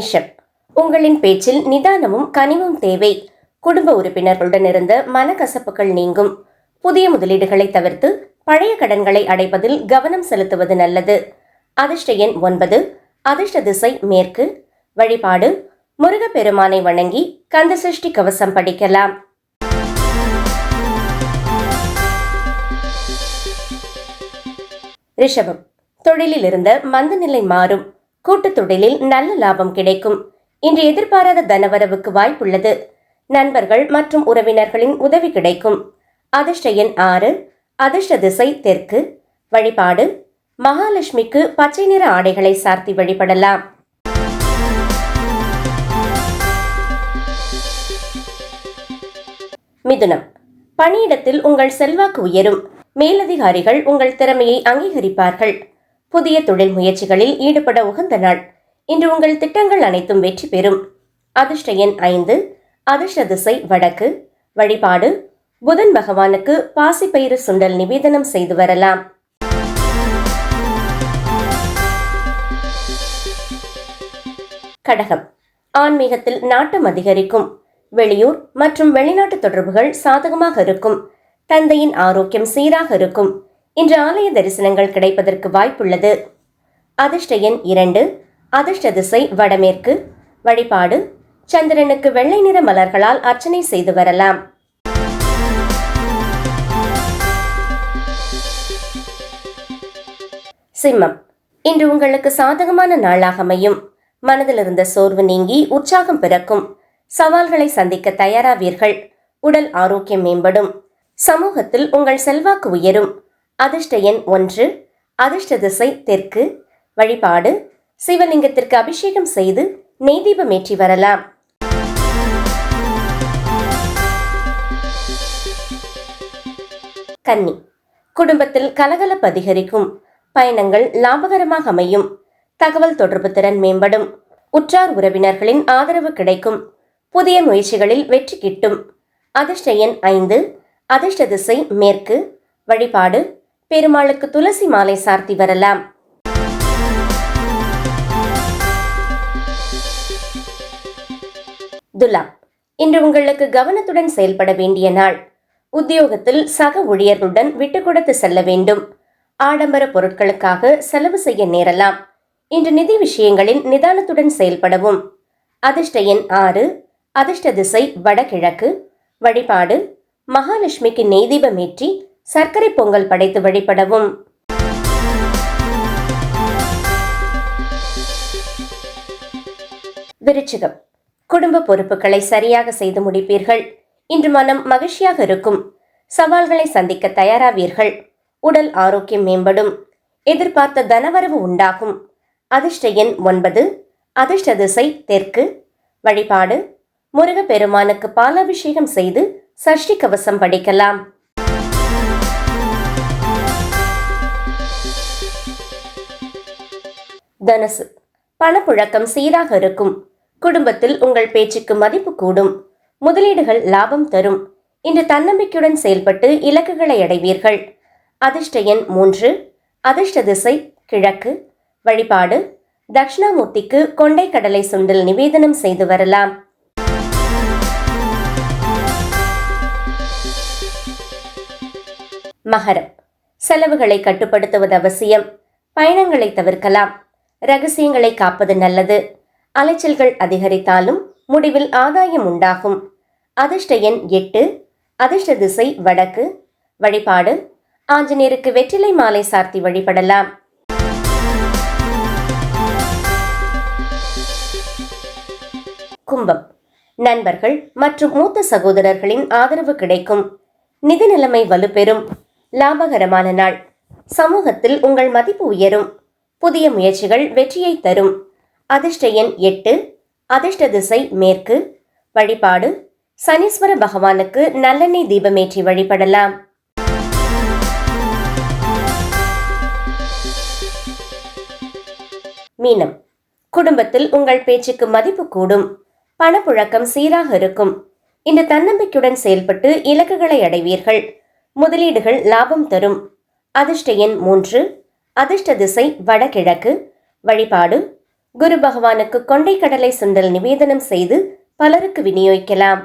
மேஷம். உங்களின் பேச்சில் நிதானமும் கனிவும் தேவை. குடும்ப உறுப்பினர்களுடன் இருந்த மனக்கசப்புகள் நீங்கும். புதிய முதலீடுகளை தவிர்த்து பழைய கடன்களை அடைப்பதில் கவனம் செலுத்துவது நல்லது. அதிர்ஷ்ட எண் 9. அதிர்ஷ்ட திசை மேற்கு. வழிபாடு முருகப்பெருமானை வணங்கி கந்தசஷ்டி கவசம் படிக்கலாம். ரிஷபம். தொழிலில் இருந்த மந்த நிலை மாறும். கூட்டுத் தொழிலில் நல்ல லாபம் கிடைக்கும். இன்று எதிர்பாராத தனவரவுக்கு வாய்ப்புள்ளது. நண்பர்கள் மற்றும் உறவினர்களின் உதவி கிடைக்கும். அதிர்ஷ்ட எண் 6. அதிர்ஷ்ட திசை தெற்கு. வழிபாடு மகாலட்சுமிக்கு பச்சை நிற ஆடைகளை சார்த்தி வழிபடலாம். மிதுனம். பணியிடத்தில் உங்கள் செல்வாக்கு உயரும். மேலதிகாரிகள் உங்கள் திறமையை அங்கீகரிப்பார்கள். புதிய தொழில் முயற்சிகளில் ஈடுபட உகந்த நாள். இன்று உங்கள் திட்டங்கள் அனைத்தும் வெற்றி பெறும். அதிர்ஷ்ட எண் 5. அதிர்ஷ்ட திசை வடக்கு. வழிபாடு புதன் பகவானுக்கு பாசிப்பயிறு சுண்டல் நிவேதனம் செய்து வரலாம். கடகம். ஆன்மீகத்தில் நாட்டம் அதிகரிக்கும். வெளியூர் மற்றும் வெளிநாட்டு தொடர்புகள் சாதகமாக இருக்கும். தந்தையின் ஆரோக்கியம் சீராக இருக்கும். இன்று ஆலய தரிசனங்கள் கிடைப்பதற்கு வாய்ப்புள்ளது. அதிர்ஷ்ட எண் 2. அதிர்ஷ்ட திசை வடமேற்கு. வழிபாடு சந்திரனுக்கு வெள்ளை நிற மலர்களால் அர்ச்சனை செய்து வரலாம். சிம்மம். இன்று உங்களுக்கு சாதகமான நாளாக அமையும். மனதில் இருந்த சோர்வு நீங்கி உற்சாகம் பிறக்கும். சவால்களை சந்திக்க தயாராவீர்கள். உடல் ஆரோக்கியம் மேம்படும். சமூகத்தில் உங்கள் செல்வாக்கு உயரும். அதிர்ஷ்ட எண் 1. அதிர்ஷ்ட திசை தெற்கு. வழிபாடு சிவலிங்கத்திற்கு அபிஷேகம் செய்து நெய் தீபம் ஏற்றி வரலாம். கன்னி. குடும்பத்தில் கலகலப்பு அதிகரிக்கும். பயணங்கள் லாபகரமாக அமையும். தகவல் தொடர்பு திறன் மேம்படும். உற்றார் உறவினர்களின் ஆதரவு கிடைக்கும். புதிய முயற்சிகளில் வெற்றி கிட்டும். அதிர்ஷ்ட எண் 5. அதிர்ஷ்ட திசை மேற்கு. வழிபாடு பெருமாளுக்கு துளசி மாலை சார்த்தி வரலாம். துலாம். இன்று உங்களுக்கு கவனத்துடன் செயல்பட வேண்டிய நாள். உத்தியோகத்தில் சக ஊழியர்களுடன் விட்டு கொடுத்து செல்ல வேண்டும். ஆடம்பர பொருட்களுக்காக செலவு செய்ய நேரலாம். இன்று நிதி விஷயங்களில் நிதானத்துடன் செயல்படவும். அதிர்ஷ்ட எண் 6. அதிர்ஷ்ட திசை வடகிழக்கு. வழிபாடு மகாலட்சுமிக்கு நெய் தீபம் ஏற்றி சர்க்கரை பொங்கல் படைத்து வழிபடவும். விருச்சிகம். குடும்ப பொறுப்புகளை சரியாக செய்து முடிப்பீர்கள். இன்று மனம் மகிழ்ச்சியாக இருக்கும். சவால்களை சந்திக்க தயாராவீர்கள். உடல் ஆரோக்கியம் மேம்படும். எதிர்பார்த்த தனவரவு உண்டாகும். அதிர்ஷ்ட எண் 9. அதிர்ஷ்ட திசை தெற்கு. வழிபாடு முருகப்பெருமானுக்கு பாலாபிஷேகம் செய்து சஷ்டி கவசம் படிக்கலாம். தனுசு. பணப்புழக்கம் சீராக இருக்கும். குடும்பத்தில் உங்கள் பேச்சுக்கு மதிப்பு கூடும். முதலீடுகள் லாபம் தரும். இன்று தன்னம்பிக்கையுடன் செயல்பட்டு இலக்குகளை அடைவீர்கள். அதிர்ஷ்ட எண் 3. அதிர்ஷ்ட திசை கிழக்கு. வழிபாடு தட்சிணாமூர்த்திக்கு கொண்டை கடலை சுண்டல் நிவேதனம் செய்து வரலாம். மகரம். செலவுகளை கட்டுப்படுத்துவது அவசியம். பயணங்களை தவிர்க்கலாம். ரகசியங்களை காப்பது நல்லது. அலைச்சல்கள் அதிகரித்தாலும் முடிவில் ஆதாயம் உண்டாகும். அதிர்ஷ்ட எண் 8. அதிர்ஷ்ட திசை வடக்கு. வழிபாடு ஆஞ்சநேயருக்கு வெற்றிலை மாலை சார்த்தி வழிபடலாம். கும்பம். நண்பர்கள் மற்றும் மூத்த சகோதரர்களின் ஆதரவு கிடைக்கும். நிதி நிலைமை வலுப்பெறும். லாபகரமான நாள். சமூகத்தில் உங்கள் மதிப்பு உயரும். புதிய முயற்சிகள் வெற்றியை தரும். அதிர்ஷ்ட எண் 8. அதிர்ஷ்ட திசை மேற்கு. வழிபாடு சனீஸ்வர பகவானுக்கு நல்லெண்ணெய் தீபமேற்றி வழிபடலாம். மீனம். குடும்பத்தில் உங்கள் பேச்சுக்கு மதிப்பு கூடும். பணப்புழக்கம் சீராக இருக்கும். இந்த தன்னம்பிக்கையுடன் செயல்பட்டு இலக்குகளை அடைவீர்கள். முதலீடுகள் லாபம் தரும். அதிர்ஷ்ட எண் 3. அதிர்ஷ்ட திசை வடகிழக்கு. வழிபாடு குரு பகவானுக்கு கொண்டைக்கடலை சுண்டல் நிவேதனம் செய்து பலருக்கு விநியோகிக்கலாம்.